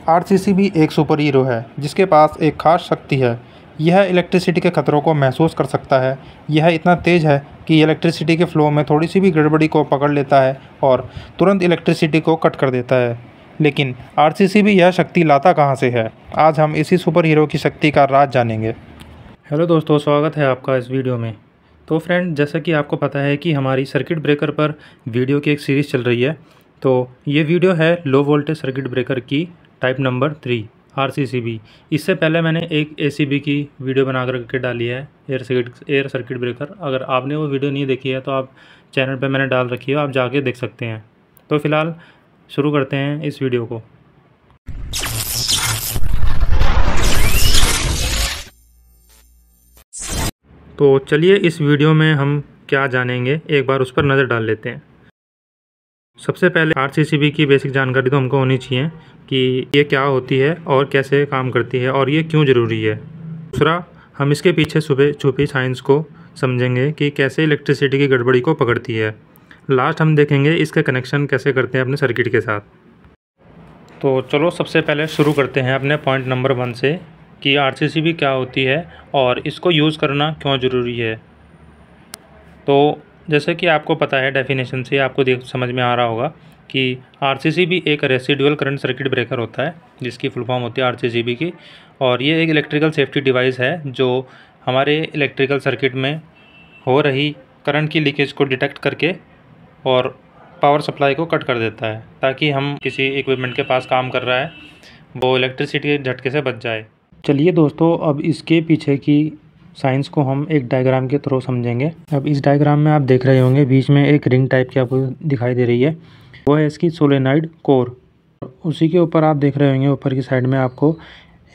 RCCB एक super hero है जिसके पास एक खास शक्ति है। यह इलेक्ट्रिसिटी के खतरों को महसूस कर सकता है। यह इतना तेज़ है कि इलेक्ट्रिसिटी के फ्लो में थोड़ी सी भी गड़बड़ी को पकड़ लेता है और तुरंत इलेक्ट्रिसिटी को कट कर देता है। लेकिन आरसीसीबी यह शक्ति लाता कहाँ से है? आज हम इसी सुपर हीरो की शक्ति का राज जानेंगे। हेलो दोस्तों, स्वागत है आपका इस वीडियो में। तो फ्रेंड, जैसा कि आपको पता है कि हमारी सर्किट ब्रेकर पर वीडियो की एक सीरीज़ चल रही है। तो ये वीडियो है लो वोल्टेज सर्किट ब्रेकर की टाइप नंबर 3 आरसीसीबी। इससे पहले मैंने एक एसीबी की वीडियो बना करके डाली है, एयर सर्किट ब्रेकर। अगर आपने वो वीडियो नहीं देखी है तो आप चैनल पर मैंने डाल रखी है, आप जाके देख सकते हैं। तो फ़िलहाल शुरू करते हैं इस वीडियो को। तो चलिए इस वीडियो में हम क्या जानेंगे, एक बार उस पर नज़र डाल लेते हैं। सबसे पहले आरसीसीबी की बेसिक जानकारी तो हमको होनी चाहिए कि ये क्या होती है और कैसे काम करती है और ये क्यों ज़रूरी है। दूसरा, हम इसके पीछे छुपी साइंस को समझेंगे कि कैसे इलेक्ट्रिसिटी की गड़बड़ी को पकड़ती है। लास्ट हम देखेंगे इसका कनेक्शन कैसे करते हैं अपने सर्किट के साथ। तो चलो सबसे पहले शुरू करते हैं अपने पॉइंट नंबर 1 से कि आरसीसीबी क्या होती है और इसको यूज़ करना क्यों ज़रूरी है। तो जैसे कि आपको पता है, डेफिनेशन से आपको समझ में आ रहा होगा कि आरसीसीबी एक रेसिडुअल करंट सर्किट ब्रेकर होता है, जिसकी फुल फॉर्म होती है आरसीसीबी की। और ये एक इलेक्ट्रिकल सेफ्टी डिवाइस है जो हमारे इलेक्ट्रिकल सर्किट में हो रही करंट की लीकेज को डिटेक्ट करके और पावर सप्लाई को कट कर देता है, ताकि हम किसी इक्विपमेंट के पास काम कर रहा है वो इलेक्ट्रिसिटी के झटके से बच जाए। चलिए दोस्तों, अब इसके पीछे की साइंस को हम एक डायग्राम के थ्रू समझेंगे। अब इस डायग्राम में आप देख रहे होंगे बीच में एक रिंग टाइप की आपको दिखाई दे रही है, वो है इसकी सोलेनॉइड कोर। उसी के ऊपर आप देख रहे होंगे ऊपर की साइड में आपको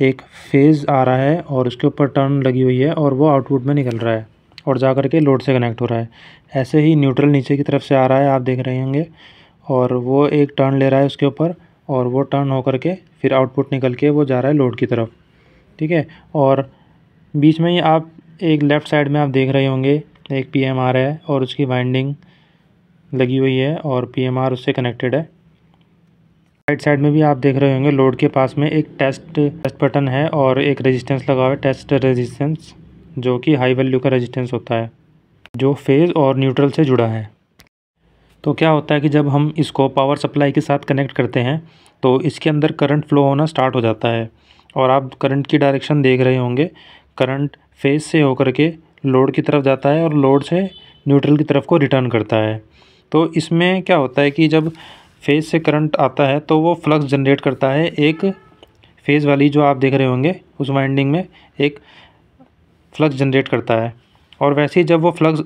एक फेज़ आ रहा है और उसके ऊपर टर्न लगी हुई है और वो आउटपुट में निकल रहा है और जा कर के लोड से कनेक्ट हो रहा है। ऐसे ही न्यूट्रल नीचे की तरफ से आ रहा है, आप देख रहे होंगे, और वो एक टर्न ले रहा है उसके ऊपर और वो टर्न होकर के फिर आउटपुट निकल के वो जा रहा है लोड की तरफ। ठीक है। और बीच में ही आप एक लेफ़्ट साइड में आप देख रहे होंगे एक पीएमआर है और उसकी वाइंडिंग लगी हुई है और पीएमआर उससे कनेक्टेड है। राइट साइड में भी आप देख रहे होंगे लोड के पास में एक टेस्ट बटन है और एक रेजिस्टेंस लगा हुआ है, टेस्ट रेजिस्टेंस, जो कि हाई वैल्यू का रेजिस्टेंस होता है जो फेज़ और न्यूट्रल से जुड़ा है। तो क्या होता है कि जब हम इसको पावर सप्लाई के साथ कनेक्ट करते हैं तो इसके अंदर करंट फ्लो होना स्टार्ट हो जाता है और आप करंट की डायरेक्शन देख रहे होंगे। करंट फेज़ से होकर के लोड की तरफ जाता है और लोड से न्यूट्रल की तरफ को रिटर्न करता है। तो इसमें क्या होता है कि जब फेज़ से करंट आता है तो वो फ्लक्स जनरेट करता है। एक फेज़ वाली जो आप देख रहे होंगे उस वाइंडिंग में एक फ्लक्स जनरेट करता है, और वैसे ही जब वो फ्लक्स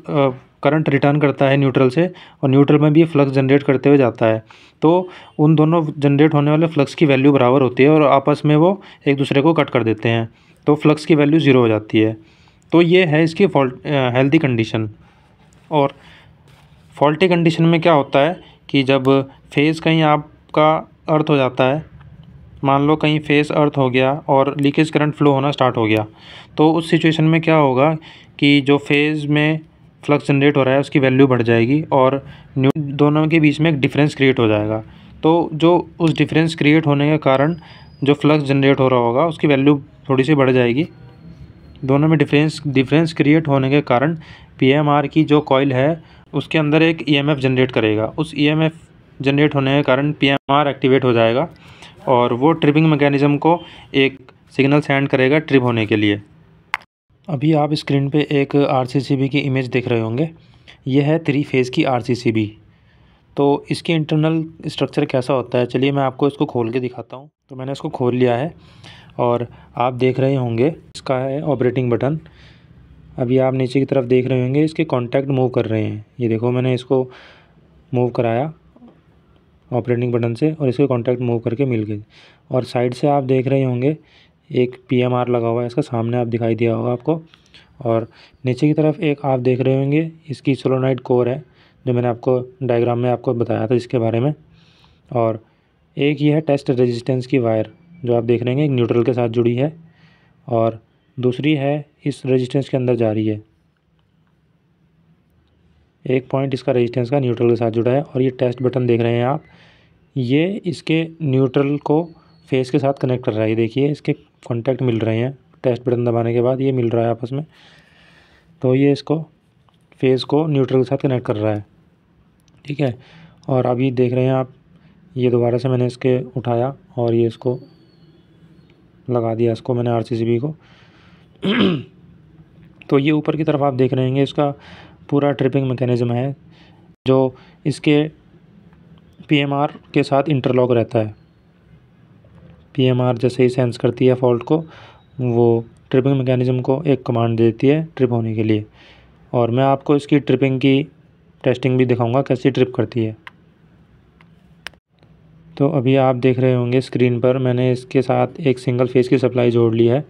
करंट रिटर्न करता है न्यूट्रल से, और न्यूट्रल में भी फ्लक्स जनरेट करते हुए जाता है, तो उन दोनों जनरेट होने वाले फ्लक्स की वैल्यू बराबर होती है और आपस में वो एक दूसरे को कट कर देते हैं, तो फ्लक्स की वैल्यू ज़ीरो हो जाती है। तो ये है इसकी हेल्दी कंडीशन। और फॉल्टी कंडीशन में क्या होता है कि जब फेज़ कहीं आपका अर्थ हो जाता है, मान लो कहीं फेज़ अर्थ हो गया और लीकेज करंट फ्लो होना स्टार्ट हो गया, तो उस सिचुएशन में क्या होगा कि जो फेज़ में फ्लक्स जनरेट हो रहा है उसकी वैल्यू बढ़ जाएगी और दोनों के बीच में एक डिफरेंस क्रिएट हो जाएगा। तो जो उस डिफरेंस क्रिएट होने के कारण जो फ्लक्स जनरेट हो रहा होगा उसकी वैल्यू थोड़ी सी बढ़ जाएगी। दोनों में डिफरेंस क्रिएट होने के कारण पीएमआर की जो कॉइल है उसके अंदर एक ईएमएफ जनरेट करेगा। उस ईएमएफ जनरेट होने के कारण पीएमआर एक्टिवेट हो जाएगा और वो ट्रिपिंग मैकेनिज़्म को एक सिग्नल सेंड करेगा ट्रिप होने के लिए। अभी आप स्क्रीन पे एक आरसीसीबी की इमेज देख रहे होंगे। ये है 3 फेज़ की आरसीसीबी। तो इसकी इंटरनल स्ट्रक्चर कैसा होता है, चलिए मैं आपको इसको खोल के दिखाता हूँ। तो मैंने इसको खोल लिया है और आप देख रहे होंगे इसका है ऑपरेटिंग बटन। अभी आप नीचे की तरफ देख रहे होंगे इसके कॉन्टैक्ट मूव कर रहे हैं। ये देखो, मैंने इसको मूव कराया ऑपरेटिंग बटन से और इसके कॉन्टैक्ट मूव करके मिल गए। और साइड से आप देख रहे होंगे एक पीएमआर लगा हुआ है, इसका सामने आप दिखाई दिया होगा आपको। और नीचे की तरफ एक आप देख रहे होंगे इसकी सोलेनॉइड कोर है, जो मैंने आपको डायग्राम में आपको बताया था इसके बारे में। और एक ये है टेस्ट रेजिस्टेंस की वायर जो आप देख रहे हैं एक न्यूट्रल के साथ जुड़ी है और दूसरी है इस रेजिस्टेंस के अंदर जा रही है। एक पॉइंट इसका रेजिस्टेंस का न्यूट्रल के साथ जुड़ा है। और ये टेस्ट बटन देख रहे हैं आप, ये इसके न्यूट्रल को फेज़ के साथ कनेक्ट कर रहा है। ये देखिए इसके कॉन्टैक्ट मिल रहे हैं, टेस्ट बटन दबाने के बाद ये मिल रहा है आपस में। तो ये इसको फेज़ को न्यूट्रल के साथ कनेक्ट कर रहा है, ठीक है। और अभी देख रहे हैं आप, ये दोबारा से मैंने इसके उठाया और ये इसको लगा दिया, इसको मैंने RCCB को। तो ये ऊपर की तरफ आप देख रहे हैं इसका पूरा ट्रिपिंग मैकेनिज़्म है जो इसके PMR के साथ इंटरलॉक रहता है। PMR जैसे ही सेंस करती है फॉल्ट को, वो ट्रिपिंग मैकेनिज़्म को एक कमांड देती है ट्रिप होने के लिए। और मैं आपको इसकी ट्रिपिंग की टेस्टिंग भी दिखाऊंगा कैसी ट्रिप करती है। तो अभी आप देख रहे होंगे स्क्रीन पर मैंने इसके साथ एक सिंगल फेज़ की सप्लाई जोड़ ली है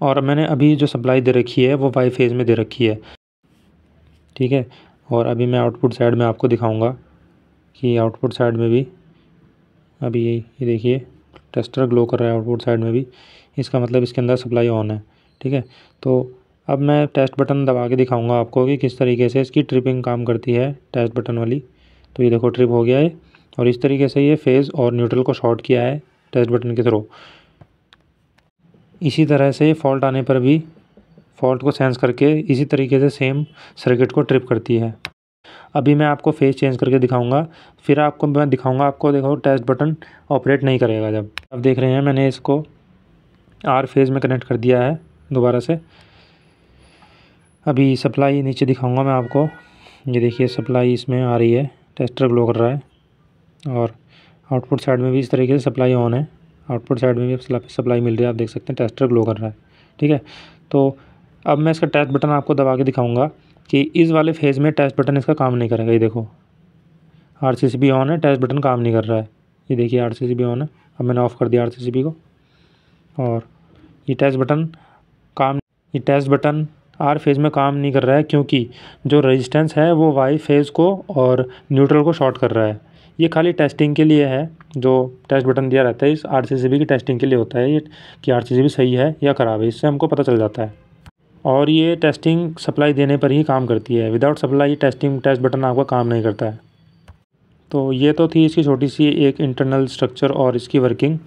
और मैंने अभी जो सप्लाई दे रखी है वो वाई फेज़ में दे रखी है, ठीक है। और अभी मैं आउटपुट साइड में आपको दिखाऊंगा कि आउटपुट साइड में भी अभी ये देखिए टेस्टर ग्लो कर रहा है आउटपुट साइड में भी, इसका मतलब इसके अंदर सप्लाई ऑन है, ठीक है। तो अब मैं टेस्ट बटन दबा के दिखाऊंगा आपको कि किस तरीके से इसकी ट्रिपिंग काम करती है टेस्ट बटन वाली। तो ये देखो ट्रिप हो गया है और इस तरीके से ये फेज़ और न्यूट्रल को शॉर्ट किया है टेस्ट बटन के थ्रू। इसी तरह से फॉल्ट आने पर भी फॉल्ट को सेंस करके इसी तरीके से सेम सर्किट को ट्रिप करती है। अभी मैं आपको फेज़ चेंज करके दिखाऊंगा, फिर आपको मैं दिखाऊंगा आपको देखो टेस्ट बटन ऑपरेट नहीं करेगा जब। अब देख रहे हैं मैंने इसको R फेज़ में कनेक्ट कर दिया है दोबारा से। अभी सप्लाई नीचे दिखाऊंगा मैं आपको, ये देखिए सप्लाई इसमें आ रही है, टेस्टर ग्लो कर रहा है और आउटपुट साइड में भी इस तरीके से सप्लाई ऑन है। आउटपुट साइड में भी सप्लाई मिल रही है, आप देख सकते हैं टेस्टर ग्लो कर रहा है, ठीक है। तो अब मैं इसका टेस्ट बटन आपको दबा के दिखाऊंगा कि इस वाले फेज़ में टेस्ट बटन इसका काम नहीं करेगा। ये देखो RCCB ऑन है, टेस्ट बटन काम नहीं कर रहा है। ये देखिए RCCB ऑन है, अब मैंने ऑफ़ कर दिया RCCB को और ये टेस्ट बटन R फेज़ में काम नहीं कर रहा है क्योंकि जो रेजिस्टेंस है वो Y फेज़ को और न्यूट्रल को शॉर्ट कर रहा है। ये खाली टेस्टिंग के लिए है, जो टेस्ट बटन दिया रहता है इस RCCB की टेस्टिंग के लिए होता है ये कि RCCB सही है या ख़राब है, इससे हमको पता चल जाता है। और ये टेस्टिंग सप्लाई देने पर ही काम करती है, विदाउट सप्लाई टेस्ट बटन आपका काम नहीं करता है। तो ये तो थी इसकी छोटी सी एक इंटरनल स्ट्रक्चर और इसकी वर्किंग।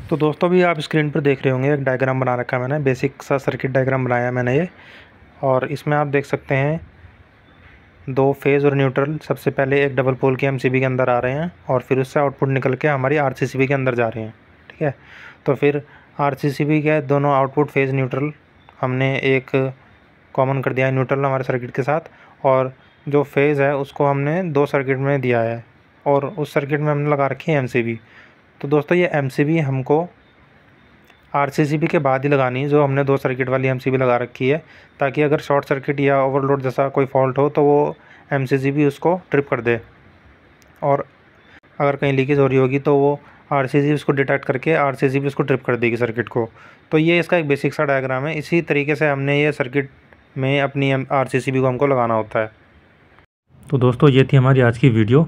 तो दोस्तों भी आप स्क्रीन पर देख रहे होंगे एक डायग्राम बना रखा है मैंने, बेसिक सा सर्किट डायग्राम बनाया मैंने ये। और इसमें आप देख सकते हैं दो फेज़ और न्यूट्रल सबसे पहले एक डबल पोल के MCB के अंदर आ रहे हैं और फिर उससे आउटपुट निकल के हमारी RCCB के अंदर जा रहे हैं, ठीक है। तो फिर RCCB के दोनों आउटपुट फेज़ न्यूट्रल हमने एक कॉमन कर दिया है न्यूट्रल हमारे सर्किट के साथ, और जो फेज़ है उसको हमने दो सर्किट में दिया है और उस सर्किट में हमने लगा रखी है MCB। तो दोस्तों ये MCB हमको RCCB के बाद ही लगानी है, जो हमने दो सर्किट वाली MCB लगा रखी है, ताकि अगर शॉर्ट सर्किट या ओवरलोड जैसा कोई फॉल्ट हो तो वो MCB उसको ट्रिप कर दे, और अगर कहीं लीकेज हो रही होगी तो वो RCCB उसको डिटेक्ट करके RCCB उसको ट्रिप कर देगी सर्किट को। तो ये इसका एक बेसिक सा डायग्राम है। इसी तरीके से हमने ये सर्किट में अपनी RCCB को हमको लगाना होता है। तो दोस्तों ये थी हमारी आज की वीडियो।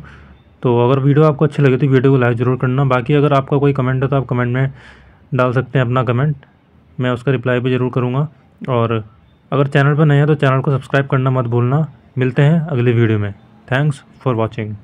तो अगर वीडियो आपको अच्छी लगे तो वीडियो को लाइक ज़रूर करना। बाकी अगर आपका कोई कमेंट है तो आप कमेंट में डाल सकते हैं अपना कमेंट, मैं उसका रिप्लाई भी ज़रूर करूँगा। और अगर चैनल पर नए हैं तो चैनल को सब्सक्राइब करना मत भूलना। मिलते हैं अगली वीडियो में। Thanks for watching.